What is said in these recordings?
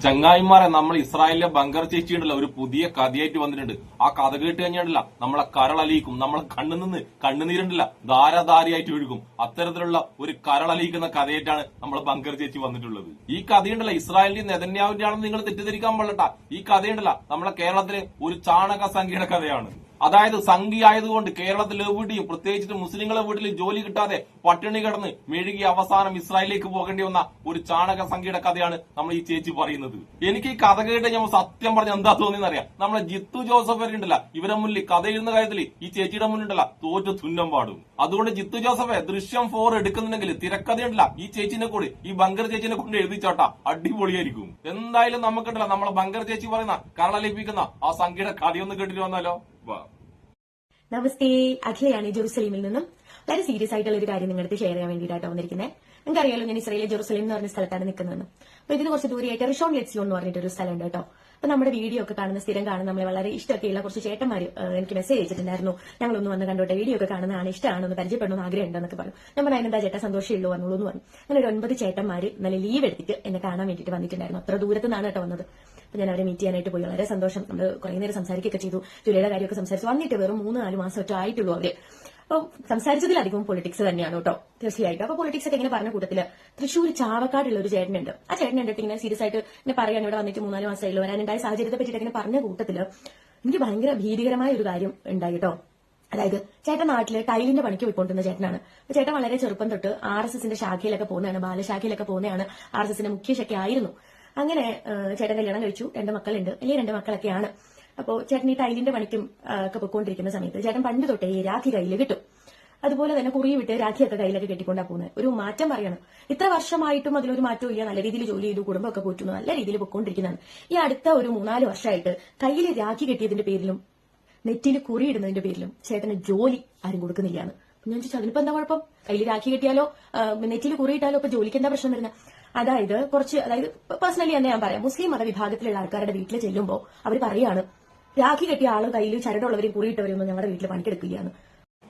ചങ്ങായിമാരെ, നമ്മൾ ഇസ്രായേലിലെ ബങ്കർ ചേച്ചിയുണ്ടല്ലോ ഒരു പുതിയ കഥയായിട്ട് വന്നിട്ടുണ്ട്. ആ കഥ കേട്ട് കഴിഞ്ഞാണ്ടല്ല നമ്മളെ കരളലിയിക്കും, നമ്മളെ കണ്ണു നിന്ന് കണ്ണുനീരുണ്ടല്ല ധാരാധാരിയായിട്ട് ഒഴുകും. അത്തരത്തിലുള്ള ഒരു കരളലിയിക്കുന്ന കഥയായിട്ടാണ് നമ്മളെ ബങ്കർ ചേച്ചി വന്നിട്ടുള്ളത്. ഈ കഥയുണ്ടല്ല ഇസ്രായേലിന്റെ നെതന്യാവിന്റെ ആണെന്ന് നിങ്ങൾ തെറ്റിദ്ധരിക്കാൻ പാടില്ല. ഈ കഥയുണ്ടല്ല നമ്മളെ കേരളത്തിലെ ഒരു ചാണക സംഖ്യയുടെ കഥയാണ്. അതായത് സംഖ്യയായതുകൊണ്ട് കേരളത്തിൽ എവിടെയും പ്രത്യേകിച്ചിട്ട് മുസ്ലിങ്ങളെ വീട്ടിൽ ജോലി കിട്ടാതെ പട്ടിണി കിടന്ന് മെഴുകി അവസാനം ഇസ്രായേലിലേക്ക് പോകേണ്ടി വന്ന ഒരു ചാണക സംഖ്യയുടെ കഥയാണ് നമ്മൾ ഈ ചേച്ചി പറയുന്നത്. എനിക്ക് ഈ കഥ കേട്ട് ഞാൻ സത്യം പറഞ്ഞ എന്താ തോന്നിയെന്നറിയാം. നമ്മളെ ജിത്തു ജോസഫ് ഉണ്ടല്ല, ഇവരെ മുന്നിൽ കഥ എഴുതുന്ന കാര്യത്തിൽ ഈ ചേച്ചിയുടെ മുന്നിലുണ്ടല്ല തോറ്റു തുന്നം പാടും. അതുകൊണ്ട് ജിത്തു ജോസഫെ ദൃശ്യം 4 എടുക്കുന്നുണ്ടെങ്കിൽ തിരക്കഥയുണ്ടല്ല ഈ ചേച്ചിനെ കൂടി ഈ ബങ്കർ ചേച്ചിനെ കൊണ്ട് എഴുതിച്ചോട്ടാ അടിപൊളിയായിരിക്കും. എന്തായാലും നമുക്കുണ്ടല്ല നമ്മളെ ബങ്കർ ചേച്ചി പറയുന്ന കരളലിപ്പിക്കുന്ന ആ സംഖ്യയുടെ കഥയൊന്ന് കേട്ടിട്ട് വന്നാലോ. നമസ്തേ, അഖിലയാണ് ജെറുസലേമിൽ നിന്നും. വളരെ സീരിയസ് ആയിട്ടുള്ള ഒരു കാര്യം നിങ്ങളുടെ ഷെയർ ചെയ്യാൻ വേണ്ടിയിട്ടാണ് വന്നിരിക്കുന്നത്. നിങ്ങൾക്കറിയാലോ ഞാൻ ഇസ്രായേലിലെ ജെറുസലേം എന്ന് പറഞ്ഞ സ്ഥലത്താണ് നിൽക്കുന്നതെന്ന്. അപ്പൊ ഇതിന് കുറച്ച് ദൂരെയായിട്ട് റിഷോൺ ലെറ്റ്സിയോൺ എന്ന് പറഞ്ഞിട്ടൊരു സ്ഥലമുണ്ട് കേട്ടോ. അപ്പൊ നമ്മുടെ വീഡിയോ ഒക്കെ കാണുന്ന സ്ഥിരം കാണുന്ന നമ്മളെ വളരെ ഇഷ്ടമൊക്കെയുള്ള കുറച്ച് ചേട്ടന്മാര് എനിക്ക് മെസ്സേജ് അയച്ചിട്ടുണ്ടായിരുന്നു. ഞങ്ങളൊന്ന് വന്ന് കണ്ടോട്ടെ, വീഡിയോ ഒക്കെ കാണുന്നതാണ്, ഇഷ്ടമാണ്, ഒന്ന് പരിചയപ്പെടണമെന്ന് ആഗ്രഹം ഉണ്ടെന്നൊക്കെ പറഞ്ഞു. ഞാൻ പറഞ്ഞു അതിനെന്താ ചേട്ടാ സന്തോഷമുള്ളൂ വന്നോളൂ എന്ന് പറഞ്ഞു. അങ്ങനെ ഒരു 9 ചേട്ടന്മാര് നല്ല ലീവ് എടുത്തിട്ട് എന്നെ കാണാൻ വേണ്ടിയിട്ട് വന്നിട്ടുണ്ടായിരുന്നു. അത്ര ദൂരത്തു നിന്നാണ് കേട്ടോ വന്നത്. അപ്പൊ ഞാൻ അവരെ മീറ്റ് ചെയ്യാനായിട്ട് പോയി. വളരെ സന്തോഷം. നമ്മൾ കുറെ നേരം സംസാരിക്കുകയൊക്കെ ചെയ്തു. ജോലിയുടെ കാര്യമൊക്കെ സംസാരിച്ചു. വന്നിട്ട് വെറും 3-4 മാസം ഒറ്റ ആയിട്ടുള്ളൂ അവര്. അപ്പൊ സംസാരിച്ചതിലധികം പൊളിറ്റിക്സ് തന്നെയാണ് കേട്ടോ, തീർച്ചയായിട്ടും. അപ്പൊ പൊളിറ്റിക്സ് ഒക്കെ ഇങ്ങനെ പറഞ്ഞ കൂട്ടത്തില് തൃശ്ശൂർ ചാവക്കാടുള്ള ഒരു ചേട്ടനുണ്ട്. ആ ചേട്ടൻ കണ്ടിട്ട് ഇങ്ങനെ സീരിയസ് ആയിട്ട് ഇങ്ങനെ പറയാൻ ഇവിടെ വന്നിട്ട് 3-4 മാസമായില്ലോ, വരാനുണ്ടായ സാഹചര്യത്തെ പറ്റിയിട്ട് ഇങ്ങനെ പറഞ്ഞ കൂട്ടത്തില് എനിക്ക് ഭയങ്കര ഭീതികരമായ ഒരു കാര്യം ഉണ്ടായി കേട്ടോ. അതായത് ചേട്ടൻ നാട്ടില് ടൈലിന്റെ പണിക്ക് പോയിക്കൊണ്ടിരുന്ന ചേട്ടനാണ്. അപ്പൊ ചേട്ടൻ വളരെ ചെറുപ്പം തൊട്ട് RSSന്റെ ശാഖയിലൊക്കെ പോകുന്നതാണ്, ബാലശാഖയിലൊക്കെ പോകുന്നതാണ്, RSSന്റെ മുഖ്യ ശാഖയായിരുന്നു. അങ്ങനെ ചേട്ടൻ കല്യാണം കഴിച്ചു, 2 മക്കളുണ്ട്, വലിയ 2 മക്കളൊക്കെയാണ്. അപ്പോ ചേട്ടൻ ഈ ടൈലിന്റെ പണിക്കും ഒക്കെ പൊയ്ക്കൊണ്ടിരിക്കുന്ന സമയത്ത് ചേട്ടൻ പണ്ട് തൊട്ടേ രാഖി കയ്യിൽ കിട്ടും. അതുപോലെ തന്നെ കുറി വിട്ട് രാഖിയൊക്കെ കയ്യിലൊക്കെ കെട്ടിക്കൊണ്ടാ പോകുന്നത്. ഒരു മാറ്റം പറയണം. ഇത്ര വർഷമായിട്ടും അതിലൊരു മാറ്റവും ഇല്ല. നല്ല രീതിയിൽ ജോലി ചെയ്തു, കുടുംബമൊക്കെ പോറ്റുന്നു, നല്ല രീതിയിൽ പൊയ്ക്കൊണ്ടിരിക്കുന്നതാണ്. ഈ അടുത്ത ഒരു 3-4 വർഷമായിട്ട് കയ്യിൽ രാഖി കെട്ടിയതിന്റെ പേരിലും നെറ്റിയിൽ കുറിയിടുന്നതിന്റെ പേരിലും ചേട്ടന് ജോലി ആരും കൊടുക്കുന്നില്ലാണ്. ഞാൻ ചോദിച്ചു അതിനിപ്പോ എന്താ കുഴപ്പം? കയ്യിൽ രാഖി കെട്ടിയാലോ നെറ്റിയിൽ കുറിയിട്ടാലോ ഇപ്പൊ ജോലിക്ക് എന്താ പ്രശ്നം വരുന്നത്? അതായത് പേഴ്സണലി തന്നെ ഞാൻ പറയാം, മുസ്ലിം മതവിഭാഗത്തിലുള്ള ആൾക്കാരുടെ വീട്ടിൽ ചെല്ലുമ്പോൾ അവർ പറയാണ് രാഖി കെട്ടിയ ആളും കയ്യിൽ ചരടുള്ളവരെയും കുറിയിട്ടവരെയും ഒന്നും ഞങ്ങളുടെ വീട്ടിൽ പണിക്കെടുക്കുകയാണ്.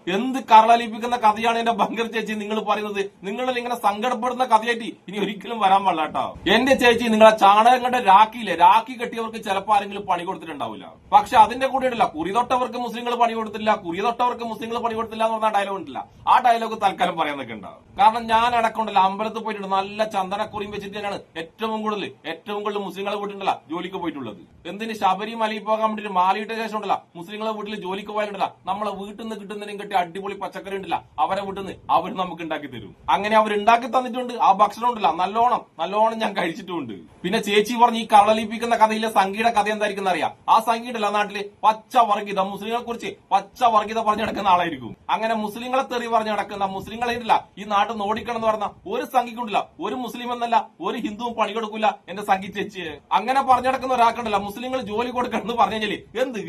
എന്ത് കരളലിപ്പിക്കുന്ന കഥയാണ് എന്റെ ബങ്കർ ചേച്ചി നിങ്ങൾ പറയുന്നത്. നിങ്ങൾ ഇങ്ങനെ സങ്കടപ്പെടുന്ന കഥയായിട്ട് ഇനി ഒരിക്കലും വരാൻ പാടില്ല കേട്ടോ. എന്റെ ചേച്ചി, നിങ്ങളെ ചാണകങ്ങളുടെ രാഖി കെട്ടിയവർക്ക് ചിലപ്പോൾ ആരെങ്കിലും പണി കൊടുത്തിട്ടുണ്ടാവില്ല. പക്ഷെ അതിന്റെ കൂടെ ഉണ്ടല്ല കുറി തൊട്ടവർക്ക് മുസ്ലിങ്ങൾ പണി കൊടുത്തില്ല, കുറി തൊട്ടവർക്ക് മുസ്ലിങ്ങൾ പണി കൊടുത്തില്ല എന്ന് പറഞ്ഞ ഡയലോഗ് ഉണ്ടല്ല. ആ ഡയലോഗ് തൽക്കാലം പറയാൻ നിൽക്കണ്ടാവും. കാരണം ഞാൻ അടക്കമുണ്ടല്ലോ അമ്പലത്തിൽ പോയിട്ടുണ്ട്, നല്ല ചന്ദനക്കുറിയും വെച്ചിട്ട് തന്നെയാണ് ഏറ്റവും കൂടുതൽ മുസ്ലിങ്ങളെ വീട്ടിലുണ്ടല്ല ജോലിക്ക് പോയിട്ടുള്ളത്. എന്തിന് ശബരിമലയിൽ പോകാൻ വേണ്ടിട്ട് മാലയിട്ട ശേഷം ഉണ്ടല്ല മുസ്ലിങ്ങളെ വീട്ടിൽ ജോലിക്ക് പോയാലുണ്ടല്ല നമ്മളെ വീട്ടിൽ നിന്ന് കിട്ടുന്നതിനും കിട്ടിയ അടിപൊളി പച്ചക്കറി ഉണ്ടല്ല അവരെ വീട്ടിൽ നിന്ന് അവർ നമുക്ക് ഉണ്ടാക്കി തരും. അങ്ങനെ അവർ ഉണ്ടാക്കി തന്നിട്ടുണ്ട്. ആ ഭക്ഷണം ഉണ്ടല്ല നല്ലോണം ഞാൻ കഴിച്ചിട്ടുണ്ട്. പിന്നെ ചേച്ചി പറഞ്ഞ് ഈ കരളലിപ്പിക്കുന്ന കഥയിലെ സംഖ്യയുടെ കഥ എന്തായിരിക്കും അറിയാം. ആ സംഖ്യ ഉണ്ടല്ല നാട്ടില് പച്ച വർഗീയത, മുസ്ലിങ്ങളെ കുറിച്ച് പച്ച വർഗീയത പറഞ്ഞു നടക്കുന്ന ആളായിരിക്കും. അങ്ങനെ മുസ്ലിങ്ങളെ തെറി പറഞ്ഞു നടക്കുന്ന മുസ്ലിങ്ങളെ ഇല്ല ഈ നാട്ടിൽ ഓടിക്കണം എന്ന് പറഞ്ഞ ഒരു സംഖ്യക്കുണ്ടല്ല, ഒരു മുസ്ലിം എന്നല്ല ഒരു ഹിന്ദുവും പണി കൊടുക്കില്ല എന്റെ സംഖ്യ ചേച്ചിയെ. അങ്ങനെ പറഞ്ഞു നടക്കുന്ന ഒരാൾക്കുണ്ടല്ല മുസ്ലിങ്ങൾ ജോലി കൊടുക്കണം എന്ന് പറഞ്ഞു കഴിഞ്ഞാല്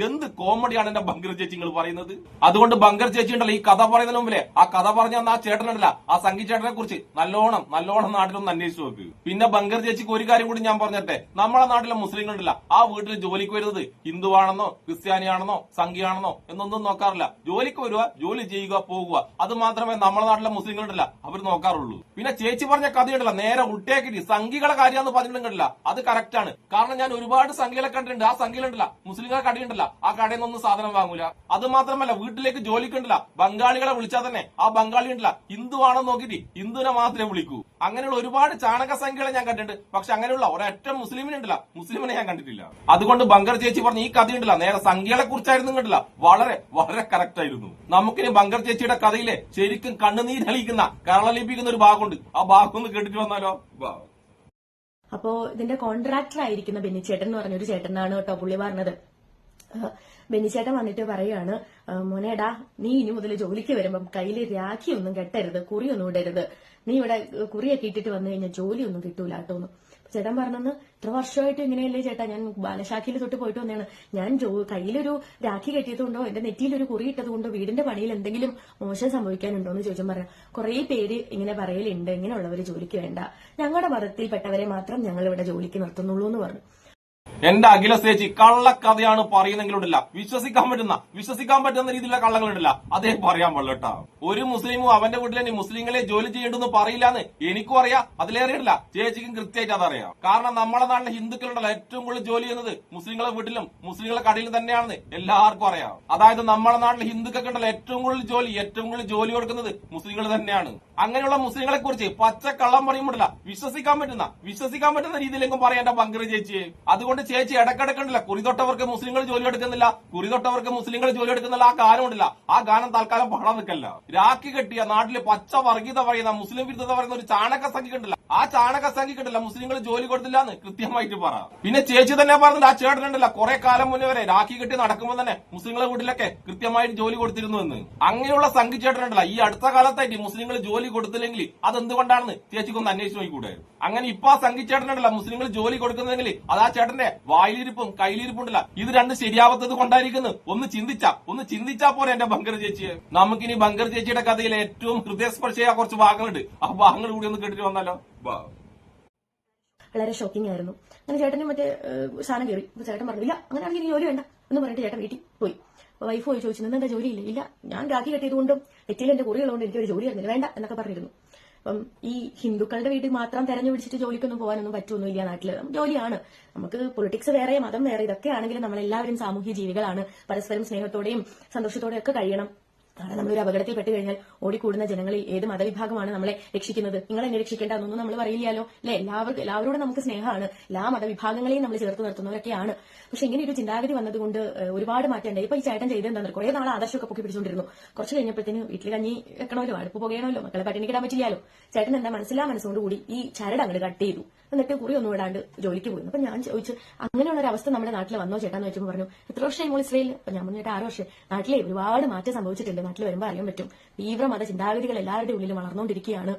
എന്ത് കോമഡിയാണ് എന്റെ ബങ്കർ ചേച്ചി നിങ്ങൾ പറയുന്നത്. അതുകൊണ്ട് ബങ്കർ ചേച്ചി ഉണ്ടല്ലോ ഈ കഥ പറയുന്നതിന് മുമ്പിലെ ആ കഥ പറഞ്ഞ ആ ചേട്ടനല്ല ആ സംഗീ ചേട്ടനെ കുറിച്ച് നല്ലോണം നാട്ടിലൊന്ന് അന്വേഷിച്ചു നോക്ക്. പിന്നെ ബങ്കർ ചേച്ചിക്ക് ഒരു കാര്യം കൂടി ഞാൻ പറഞ്ഞിട്ടെ, നമ്മളെ നാട്ടിലെ മുസ്ലിങ്ങളുണ്ടല്ല ആ വീട്ടിൽ ജോലിക്ക് വരുന്നത് ഹിന്ദുവാണെന്നോ ക്രിസ്ത്യാനിയാണെന്നോ സംഘിയാണെന്നോ എന്നൊന്നും നോക്കാറില്ല. ജോലിക്ക് വരിക, ജോലി ചെയ്യുക, പോകുക, അത് മാത്രമേ നമ്മളെ നാട്ടിലെ മുസ്ലിങ്ങളുണ്ടല്ല അവർ നോക്കാറുള്ളൂ. പിന്നെ ചേച്ചി പറഞ്ഞ കഥയുണ്ടല്ല നേരെ ഉൾട്ടേക്കിട്ട് സംഘികളെ കാര്യമെന്ന് പറഞ്ഞിട്ടുണ്ടല്ല അത് കറക്റ്റ് ആണ്. കാരണം ഞാൻ ഒരുപാട് സംഖ്യകളെ കണ്ടിട്ടുണ്ട്. ആ സംഖ്യയിലുണ്ടല്ല മുസ്ലിങ്ങളെ കടയുണ്ടല്ല ആ കടയിൽ നിന്നൊന്നും സാധനം വാങ്ങൂല. അത് മാത്രമല്ല വീട്ടിലേക്ക് ജോലിക്കുണ്ടല്ല ബംഗാളികളെ വിളിച്ചാൽ തന്നെ ആ ബംഗാളി ഉണ്ടല്ല ഹിന്ദു ആണോ നോക്കിയിട്ട് ഹിന്ദുവിനെ മാത്രമേ വിളിക്കൂ. അങ്ങനെയുള്ള ഒരുപാട് ചാണക സംഖ്യകളെ ഞാൻ കണ്ടിട്ടുണ്ട്. പക്ഷെ അങ്ങനെയുള്ള ഒരൊറ്റ മുസ്ലിമിനുണ്ടല്ല മുസ്ലിമിനെ ഞാൻ കണ്ടിട്ടില്ല. അതുകൊണ്ട് ബങ്കർ ചേച്ചി പറഞ്ഞ ഈ കഥയുണ്ടല്ല നേരെ സംഖ്യകളെ കുറിച്ചായിരുന്നു കണ്ടില്ല, വളരെ കറക്റ്റ് ആയിരുന്നു. നമുക്കിനി ബങ്കർ ചേച്ചിയുടെ കഥയിലെ ശരിക്കും കണ്ണുനീരളിക്കുന്ന കരളലിപ്പിക്കുന്ന ഒരു ഭാഗമുണ്ട്. ആ ഭാഗം ഒന്ന് കേട്ടിട്ട് വന്നാലോ. അപ്പോ ഇതിന്റെ കോൺട്രാക്ടർ ആയിരിക്കുന്ന ബെന്നിച്ചേട്ടൻ എന്ന് പറഞ്ഞൊരു ചേട്ടനാണ് കേട്ടോ പുള്ളി പറഞ്ഞത്. ബെന്നിച്ചേട്ടൻ വന്നിട്ട് പറയാണ്, മോനേടാ നീ ഇനി മുതൽ ജോലിക്ക് വരുമ്പം കയ്യിൽ രാഖിയൊന്നും കെട്ടരുത്, കുറിയൊന്നും ഇടരുത്, നീ ഇവിടെ കുറിയൊക്കെ ഇട്ടിട്ട് വന്നു കഴിഞ്ഞാൽ ജോലിയൊന്നും കിട്ടൂല കേട്ടോന്ന്. ചേട്ടൻ പറഞ്ഞെന്ന് ഇത്ര വർഷമായിട്ട് ഇങ്ങനെയല്ലേ ചേട്ടാ, ഞാൻ ബാലശാഖയിൽ തൊട്ട് പോയിട്ട് വന്നതാണ്, ഞാൻ കയ്യിലൊരു രാഖി കെട്ടിയതുകൊണ്ടോ എന്റെ നെറ്റിയിലൊരു കുറി ഇട്ടതുകൊണ്ടോ വീടിന്റെ പണിയിൽ എന്തെങ്കിലും മോശം സംഭവിക്കാനുണ്ടോ എന്ന് ചോദിച്ചാൽ പറയാം കുറെ പേര് ഇങ്ങനെ പറയലുണ്ട്, ഇങ്ങനെയുള്ളവര് ജോലിക്ക് വേണ്ട, ഞങ്ങളുടെ മതത്തിൽപ്പെട്ടവരെ മാത്രം ഞങ്ങൾ ഇവിടെ ജോലിക്ക് നിർത്തുന്നുള്ളൂ എന്ന് പറഞ്ഞു. എന്റെ അഖില ചേച്ചി കള്ളക്കഥയാണ് പറയുന്നെങ്കിലുണ്ടല്ല വിശ്വസിക്കാൻ പറ്റുന്ന രീതിയിലുള്ള കള്ളങ്ങളുണ്ടല്ല അതേ പറയാൻ പാടില്ല. ഒരു മുസ്ലിമും അവന്റെ വീട്ടിൽ തന്നെ മുസ്ലിങ്ങളെ ജോലി ചെയ്യേണ്ടെന്ന് പറയില്ലാന്ന് എനിക്കും അറിയാം, അതിലേറെയില്ല ചേച്ചിക്കും കൃത്യമായിട്ട് അതറിയാം. കാരണം നമ്മുടെ നാട്ടിലെ ഹിന്ദുക്കളുണ്ടല്ലോ ഏറ്റവും കൂടുതൽ ജോലി ചെയ്യുന്നത് മുസ്ലിങ്ങളെ വീട്ടിലും മുസ്ലിങ്ങളെ കടയിലും തന്നെയാണെന്ന് എല്ലാവർക്കും അറിയാം. അതായത് നമ്മുടെ നാട്ടിലെ ഹിന്ദുക്കൾക്ക് ഉണ്ടല്ലോ ഏറ്റവും കൂടുതൽ ജോലി കൊടുക്കുന്നത് മുസ്ലിങ്ങൾ തന്നെയാണ്. അങ്ങനെയുള്ള മുസ്ലിങ്ങളെ കുറിച്ച് പച്ചക്കള്ളം പറയുമ്പോഴല്ല വിശ്വസിക്കാൻ പറ്റുന്ന രീതിയിലെങ്കിലും പറയാൻ എന്റെ ബങ്കർ ചേച്ചിയെ. അതുകൊണ്ട് ചേച്ചി ഇടക്കിടക്കുണ്ടല്ല കുറിതൊട്ടവർക്ക് മുസ്ലിങ്ങൾ ജോലി എടുക്കുന്നില്ല, കുറിതൊട്ടവർക്ക് മുസ്ലിങ്ങൾ ജോലി എടുക്കുന്നില്ല ആ ഗാനമുണ്ടല്ല, ആ ഗാനം തൽക്കാലം പാടാൻ നിൽക്കല്ല. രാഖി കെട്ടിയ നാട്ടില് പച്ച വർഗീയത പറയുന്ന മുസ്ലിം വിരുദ്ധത പറയുന്ന ഒരു ചാണക സംഖ്യ ഉണ്ടല്ല, ആ ചാണക സംഖ്യ ഉണ്ടല്ല മുസ്ലിങ്ങൾ ജോലി കൊടുത്തില്ല എന്ന് കൃത്യമായിട്ട് പറ. പിന്നെ ചേച്ചി തന്നെ പറഞ്ഞില്ല, ആ ചേട്ടനുണ്ടല്ല കുറെ കാലം മുന്നേ വരെ രാഖി കെട്ടി നടക്കുമ്പോൾ തന്നെ മുസ്ലിങ്ങളെ വീട്ടിലൊക്കെ കൃത്യമായിട്ട് ജോലി കൊടുത്തിരുന്നു എന്ന്. അങ്ങനെയുള്ള സംഖ്യ ചേട്ടനുണ്ടല്ല ഈ അടുത്ത കാലത്തായിട്ട് മുസ്ലിങ്ങൾ ജോലി കൊടുത്തില്ലെങ്കിൽ അതെന്തുകൊണ്ടാണെന്ന് ചേച്ചിക്കൊന്ന് അന്വേഷിച്ച് നോക്കിക്കൂടെ. അങ്ങനെ ഇപ്പൊ ആ സംഖ്യ ചേട്ടനുണ്ടല്ല മുസ്ലിങ്ങൾ ജോലി കൊടുക്കുന്നെങ്കിൽ അത് ആ ചേട്ടന്റെ വായിലിരിപ്പും കയ്യിലിരിപ്പുണ്ടല്ല ഇത് രണ്ടും ശരിയാവാത്തത് കൊണ്ടായിരിക്കുന്നു. ഒന്ന് ചിന്തിച്ചാ പോരെ എന്റെ ബങ്കർ ചേച്ചിയെ. നമുക്കിനി ബങ്കർ ചേച്ചിയുടെ കഥയിലെ ഏറ്റവും ഹൃദയസ്പർശിയായ കുറച്ച് ഭാഗങ്ങളുണ്ട്, ആ ഭാഗങ്ങൾ കൂടി ഒന്ന് കേട്ടിട്ട് വന്നാലോ. വളരെ ഷോക്കിംഗ് ആയിരുന്നു. അങ്ങനെ ചേട്ടനും മറ്റേ സാധനം കയറി. അപ്പൊ ചേട്ടൻ പറഞ്ഞില്ല അങ്ങനെയാണെങ്കിൽ ഇനി ജോലി വേണ്ട എന്ന് പറഞ്ഞിട്ട് ചേട്ടൻ വീട്ടിൽ പോയി. അപ്പൊ വൈഫ് പോയി ചോദിച്ചു എന്താ ജോലിയില്ല? ഇല്ല, ഞാൻ രാഖി കെട്ടിയതുകൊണ്ടും നെറ്റിയിൽ എന്റെ കുറികളുകൊണ്ട് എനിക്കൊരു ജോലി ആയിരുന്നില്ല, വേണ്ട എന്നൊക്കെ പറഞ്ഞിരുന്നു. അപ്പം ഈ ഹിന്ദുക്കളുടെ വീട്ടിൽ മാത്രം തെരഞ്ഞു പിടിച്ചിട്ട് ജോലിക്കൊന്നും പോകാനൊന്നും പറ്റുമൊന്നുമില്ല. നാട്ടില് ജോലിയാണ്, നമുക്ക് പൊളിറ്റിക്സ് വേറെ മതം വേറെ ഇതൊക്കെ ആണെങ്കിലും നമ്മളെല്ലാവരും സാമൂഹ്യ ജീവികളാണ്, പരസ്പരം സ്നേഹത്തോടെയും സന്തോഷത്തോടെയും ഒക്കെ കഴിയണം. കാരണം നമ്മളൊരു അപകടത്തിൽ പെട്ട് കഴിഞ്ഞാൽ ഓടിക്കൂടുന്ന ജനങ്ങളിൽ ഏത് മതവിഭാഗമാണ് നമ്മളെ രക്ഷിക്കുന്നത്? നിങ്ങൾ എന്നെ രക്ഷിക്കേണ്ട എന്നൊന്നും നമ്മൾ പറയില്ലല്ലോ അല്ലെ? എല്ലാവരോടും നമുക്ക് സ്നേഹമാണ്, എല്ലാ മതവിഭാഗങ്ങളെയും നമ്മൾ ചേർത്ത് നിർത്തുന്നവരൊക്കെയാണ്. പക്ഷെ ഇങ്ങനെ ഒരു ചിന്താഗതി വന്നതുകൊണ്ട് ഒരുപാട് മാറ്റമുണ്ടായി. ഇപ്പൊ ഈ ചേട്ടൻ ചെയ്തെന്താ കുറെ നാൾ ആദർശമൊക്കെ പൊക്കി പിടിച്ചുകൊണ്ടിരുന്നു. കുറച്ച് കഴിഞ്ഞപ്പോഴത്തേന് വീട്ടിൽ കഞ്ഞി വെക്കണമല്ലോ, അടുപ്പ് പുകയണമല്ലോ, മക്കളെ പട്ടിണിക്കിടാൻ പറ്റില്ലല്ലോ. ചേട്ടൻ എന്താ മനസ്സുകൊണ്ടുകൂടി ഈ ചരട് അങ്ങോട്ട് കട്ട് ചെയ്തു, എന്നിട്ട് കുറിയൊന്നും ഇടാണ്ട് ജോലിക്ക് പോയിരുന്നു. അപ്പൊ ഞാൻ ചോദിച്ചു അങ്ങനെയുള്ള ഒരു അവസ്ഥ നമ്മുടെ നാട്ടിൽ വന്നോ ചേട്ടാന്ന് വെച്ചപ്പോൾ പറഞ്ഞു എത്ര വർഷമായി മോൾ ഇസ്രയേലിൽ? അപ്പൊ ഞാൻ പറഞ്ഞിട്ട് 6 വർഷം. നാട്ടിലെ ഒരുപാട് മാറ്റം സംഭവിച്ചിട്ടുണ്ട്, നാട്ടിൽ വരുമ്പോൾ അറിയാൻ പറ്റും. തീവ്ര മത ചിന്താഗതികൾ എല്ലാവരുടെ ഉള്ളിൽ വളർന്നുകൊണ്ടിരിക്കുകയാണ്.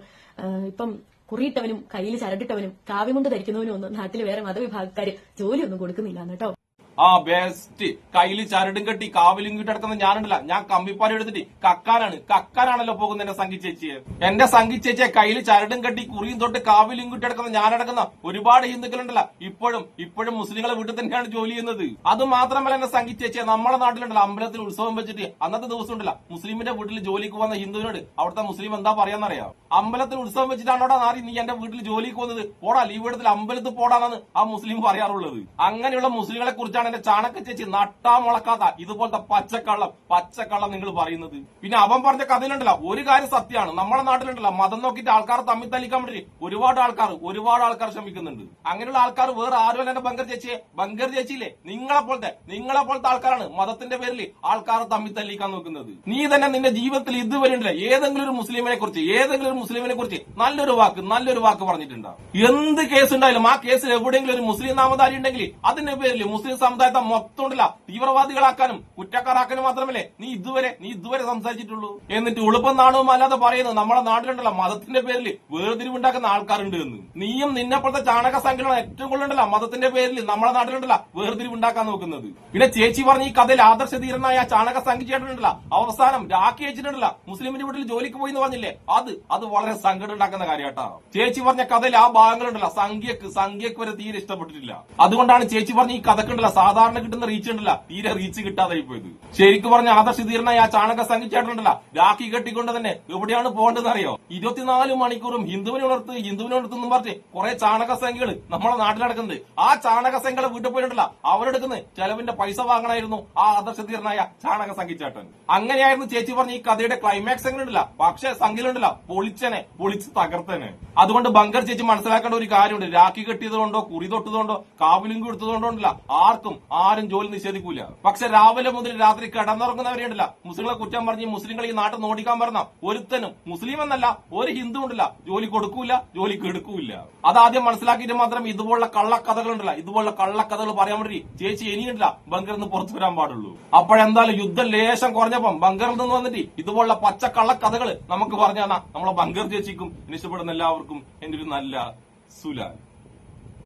ഇപ്പം കുറിയിട്ടവനും കയ്യിൽ ചരടിട്ടവനും കാവ്യമുണ്ട് ധരിക്കുന്നവനും ഒന്നും നാട്ടിൽ വേറെ മതവിഭാഗക്കാര് ജോലിയൊന്നും കൊടുക്കുന്നില്ല കേട്ടോ. ആ ബെസ്റ്റ്. കയ്യിൽ ചരടും കെട്ടി കാവിലും കിടക്കുന്ന ഞാനുണ്ടല്ല, ഞാൻ കമ്പിപ്പാര എടുത്തിട്ട് കക്കാനാണല്ലോ പോകുന്നത് എന്റെ സംഗീത ചേച്ചിയെ. എന്റെ സംഗീത ചേച്ചിയെ കയ്യിൽ ചരടും കെട്ടി കുറിയും തൊട്ട് കാവിലും കിടക്കുന്ന ഞാനടക്കുന്ന ഒരുപാട് ഹിന്ദുക്കളുണ്ടല്ല ഇപ്പോഴും മുസ്ലിങ്ങളെ വീട്ടിൽ തന്നെയാണ് ജോലി ചെയ്യുന്നത്. അത് മാത്രമല്ല എന്റെ സംഗീത ചേച്ചിയെ നമ്മുടെ നാട്ടിലുണ്ടല്ലോ അമ്പലത്തിൽ ഉത്സവം വെച്ചിട്ട് അന്നത്തെ ദിവസം ഉണ്ടല്ല മുസ്ലിമിന്റെ വീട്ടിൽ ജോലിക്ക് വന്ന ഹിന്ദുവിനോട് അവിടുത്തെ മുസ്ലിം എന്താ പറയാന്നറിയാം? അമ്പലത്തിൽ ഉത്സവം വെച്ചിട്ടാണോടാ നാറി നീ എന്റെ വീട്ടിൽ ജോലിക്ക് വന്നത്, പോടാ ലീവ് എടുത്തിൽ അമ്പലത്തിൽ പോടാന്നാണ് ആ മുസ്ലിം പറയാറുള്ളത്. അങ്ങനെയുള്ള മുസ്ലിങ്ങളെ കുറിച്ചാണ് എന്റെ ചാണക ചേച്ചി നട്ടാ മുളക്കാത്ത ഇതുപോലത്തെ പച്ചക്കള്ളം നിങ്ങൾ പറയുന്നത്. പിന്നെ അവൻ പറഞ്ഞ കഥയിലുണ്ടല്ലോ ഒരു കാര്യം സത്യമാണ്, നമ്മുടെ നാട്ടിലുണ്ടല്ലോ മതം നോക്കിയിട്ട് ആൾക്കാർ തമ്മിൽ തല്ലിക്കാൻ വേണ്ടി ഒരുപാട് ആൾക്കാർ ശ്രമിക്കുന്നുണ്ട്. അങ്ങനെയുള്ള ആൾക്കാർ വേറെ ആരും എന്റെ ബങ്കർ ചേച്ചിയില്ലേ നിങ്ങളെപ്പോലത്തെ ആൾക്കാരാണ് മതത്തിന്റെ പേരിൽ ആൾക്കാർ തമ്മിൽ തല്ലിക്കാൻ നോക്കുന്നത്. നീ തന്നെ നിന്റെ ജീവിതത്തിൽ ഇതുവരെ ഉണ്ടല്ലോ ഏതെങ്കിലും ഒരു മുസ്ലിമിനെ കുറിച്ച് നല്ലൊരു വാക്ക് പറഞ്ഞിട്ടുണ്ടോ? എന്ത് കേസ് ഉണ്ടായാലും ആ കേസിൽ എവിടെയെങ്കിലും ഒരു മുസ്ലിം നാമധാരി ഉണ്ടെങ്കിൽ അതിന്റെ പേരിൽ മുസ്ലിം സമുദായത്തെ മൊത്തം ഉണ്ടല്ല തീവ്രവാദികളാക്കാനും കുറ്റക്കാരാക്കാനും മാത്രമല്ലേ നീ ഇതുവരെ സംസാരിച്ചിട്ടുള്ളൂ. എന്നിട്ട് ഉളുപ്പം നാണവും അല്ലാതെ പറയുന്നത് നമ്മുടെ നാട്ടിലുണ്ടല്ലോ മതത്തിന്റെ പേരിൽ വേർതിരിവുണ്ടാക്കുന്ന ആൾക്കാരുണ്ട് എന്ന്. നീയും നിന്നെപ്പോഴത്തെ ചാണക സംഘടന ഏറ്റവും കൂടുതലുണ്ടല്ലോ മതത്തിന്റെ പേരിൽ നമ്മുടെ നാട്ടിലുണ്ടല്ലോ വേർതിരിവുണ്ടാക്കാൻ നോക്കുന്നത്. പിന്നെ ചേച്ചി പറഞ്ഞ ഈ കഥയിൽ ആദർശധീരനായ ചാണക സംഘിച്ചേട്ടനുണ്ടല്ലോ അവസാനം രാഖി വെച്ചിട്ടുണ്ടല്ലോ മുസ്ലിമിന്റെ വീട്ടിൽ ജോലിക്ക് പോയി എന്ന് പറഞ്ഞില്ലേ, അത് വളരെ സങ്കടം ഉണ്ടാക്കുന്ന കാര്യാട്ടാ. ചേച്ചി പറഞ്ഞ കഥയിൽ ആ ഭാഗങ്ങളുണ്ടല്ലോ സംഖ്യക്ക് വരെ തീരെ ഇഷ്ടപ്പെട്ടിട്ടില്ല. അതുകൊണ്ടാണ് ചേച്ചി പറഞ്ഞ ഈ കഥക്കുണ്ടല്ലോ സാധാരണ കിട്ടുന്ന റീച്ച് ഉണ്ടല്ല തീരെ റീച്ച് കിട്ടാതായി പോയത്. ശരിക്കും പറഞ്ഞ ആദർശധീരനായ ആ ചാണക സംഘിച്ചേട്ടനുണ്ടല്ല രാഖി കെട്ടിക്കൊണ്ട് തന്നെ എവിടെയാണ് പോകേണ്ടതെന്ന് അറിയോ? 24 മണിക്കൂറും ഹിന്ദുവിനെ ഉണർത്തുന്നു പറഞ്ഞ് കുറെ ചാണക സംഖ്യകൾ നമ്മുടെ നാട്ടിൽ നടക്കുന്നത്. ആ ചാണക സംഖ്യകളെ വീട്ടിൽ പോയിട്ടുണ്ടല്ല അവരെടുക്കുന്ന ചെലവിന്റെ പൈസ വാങ്ങണമായിരുന്നു ആ ആദർശധീരനായ ചാണക സംഘിച്ചേട്ടൻ. അങ്ങനെയായിരുന്നു ചേച്ചി പറഞ്ഞ ഈ കഥയുടെ ക്ലൈമാക്സ് എങ്ങനെയുണ്ടല്ല, പക്ഷേ സംഖ്യയിലുണ്ടല്ല പൊളിച്ച് തകർത്തനെ. അതുകൊണ്ട് ബങ്കർ ചേച്ചി മനസ്സിലാക്കേണ്ട ഒരു കാര്യമുണ്ട്, രാഖി കെട്ടിയതുകൊണ്ടോ കുറി തൊട്ടതുകൊണ്ടോ കാവിലും കൊടുത്തതുകൊണ്ടോ ആരും ജോലി നിഷേധിക്കൂല. പക്ഷെ രാവിലെ മുതൽ രാത്രി കിടന്നുറങ്ങുന്നവരെയുണ്ടല്ല മുസ്ലിങ്ങളെ കുറ്റം പറഞ്ഞ് മുസ്ലിങ്ങൾ ഈ നാട്ടിൽ നോടിക്കാൻ പറഞ്ഞ ഒരുത്തനും മുസ്ലിം എന്നല്ല ഒരു ഹിന്ദു ഉണ്ടല്ല ജോലി കൊടുക്കൂല, ജോലി കെടുക്കൂല. അതാദ്യം മനസ്സിലാക്കിയിട്ട് മാത്രം ഇതുപോലുള്ള കള്ളക്കഥകൾ പറയാൻ വേണ്ടി ചേച്ചി ഇനിയുണ്ടല്ല ബങ്കറിൽ നിന്ന് പുറത്തു വരാൻ പാടുള്ളൂ. അപ്പോഴെന്തായാലും യുദ്ധം ലേശം കുറഞ്ഞപ്പം ബങ്കറിൽ നിന്ന് വന്നിട്ട് ഇതുപോലുള്ള പച്ച കള്ളക്കഥകൾ നമുക്ക് പറഞ്ഞു തന്നാ നമ്മളെ ബങ്കർ ചേച്ചിക്കും ഇഷ്ടപ്പെടുന്ന എല്ലാവർക്കും എന്റെ ഒരു നല്ല സുലാൻ.